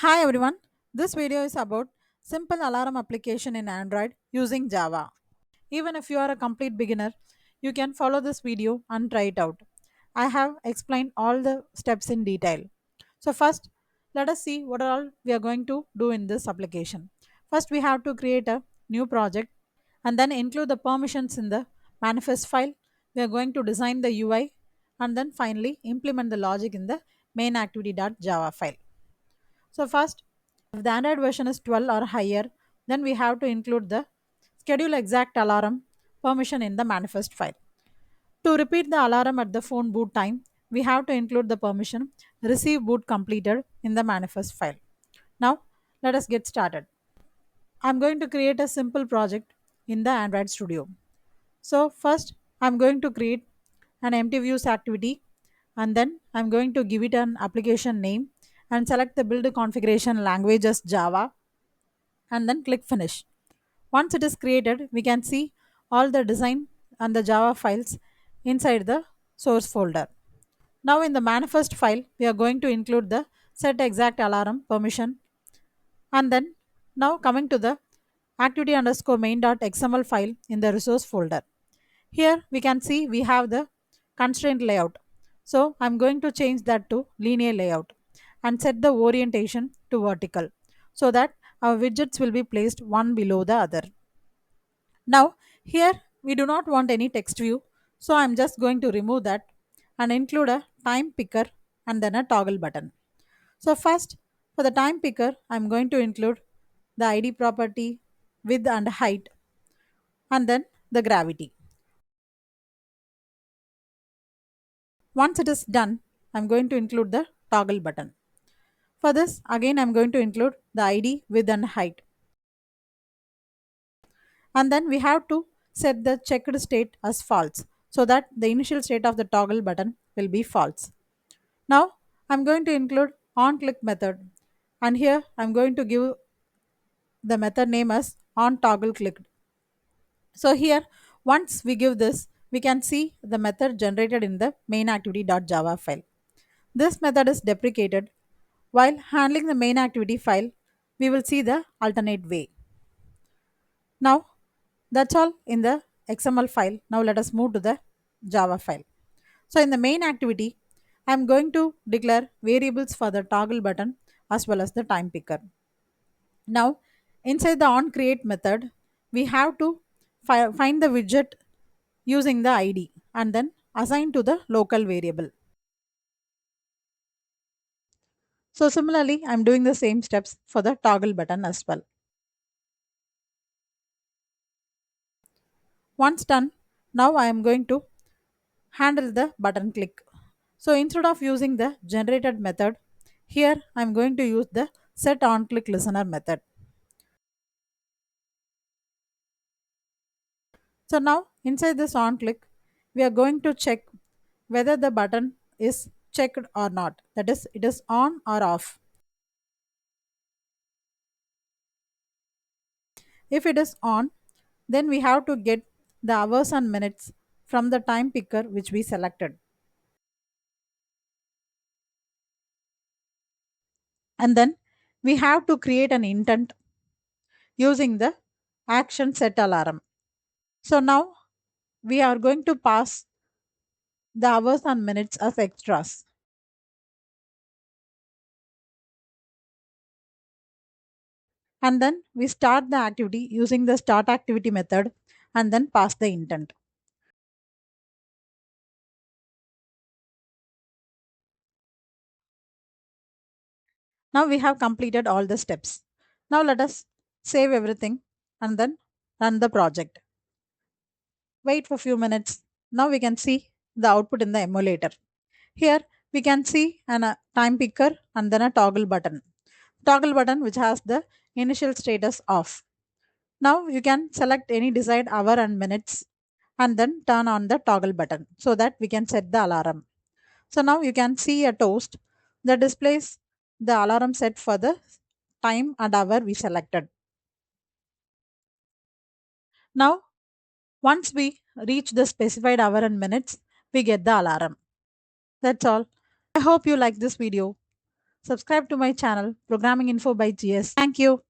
Hi everyone, this video is about simple alarm application in Android using Java. Even if you are a complete beginner, you can follow this video and try it out. I have explained all the steps in detail. So first, let us see what all we are going to do in this application. First, we have to create a new project and then include the permissions in the manifest file. We are going to design the UI and then finally implement the logic in the main activity.java file. So first, if the Android version is 12 or higher, then we have to include the schedule exact alarm permission in the manifest file. To repeat the alarm at the phone boot time, we have to include the permission receive boot completed in the manifest file. Now, let us get started. I'm going to create a simple project in the Android Studio. So first, I'm going to create an empty views activity and then I'm going to give it an application name and select the build configuration language as Java and then click finish. Once it is created, we can see all the design and the Java files inside the source folder. Now in the manifest file, we are going to include the set exact alarm permission and then now coming to the activity underscore main.xml file in the resource folder. Here we can see we have the constraint layout. So I'm going to change that to linear layout and set the orientation to vertical so that our widgets will be placed one below the other. Now here we do not want any text view, so I'm just going to remove that and include a time picker and then a toggle button. So first for the time picker I'm going to include the ID property, width and height and then the gravity. Once it is done, I'm going to include the toggle button. For this, again I'm going to include the ID, width and height. And then we have to set the checked state as false so that the initial state of the toggle button will be false. Now I'm going to include on click method and here I'm going to give the method name as on toggle clicked. So here once we give this, we can see the method generated in the main activity.java file. This method is deprecated. While handling the main activity file, we will see the alternate way. Now, that's all in the XML file. Now let us move to the Java file. So in the main activity, I am going to declare variables for the toggle button as well as the time picker. Now, inside the onCreate method, we have to find the widget using the ID and then assign to the local variable. So similarly, I'm doing the same steps for the toggle button as well. Once done, now I am going to handle the button click. So instead of using the generated method, here I am going to use the set on click listener method. So now inside this on click, we are going to check whether the button is checked or not. That is, it is on or off. If it is on, then we have to get the hours and minutes from the time picker which we selected. And then we have to create an intent using the action set alarm. So now we are going to pass the hours and minutes as extras. And then we start the activity using the start activity method and then pass the intent. Now we have completed all the steps. Now let us save everything and then run the project. Wait for few minutes. Now we can see the output in the emulator. Here we can see an time picker and then a toggle button. Toggle button which has the initial status off. Now you can select any desired hour and minutes and then turn on the toggle button so that we can set the alarm. So now you can see a toast that displays the alarm set for the time and hour we selected. Now once we reach the specified hour and minutes, we get the alarm. That's all. I hope you like this video. subscribe to my channel Programming Info by GS. Thank you.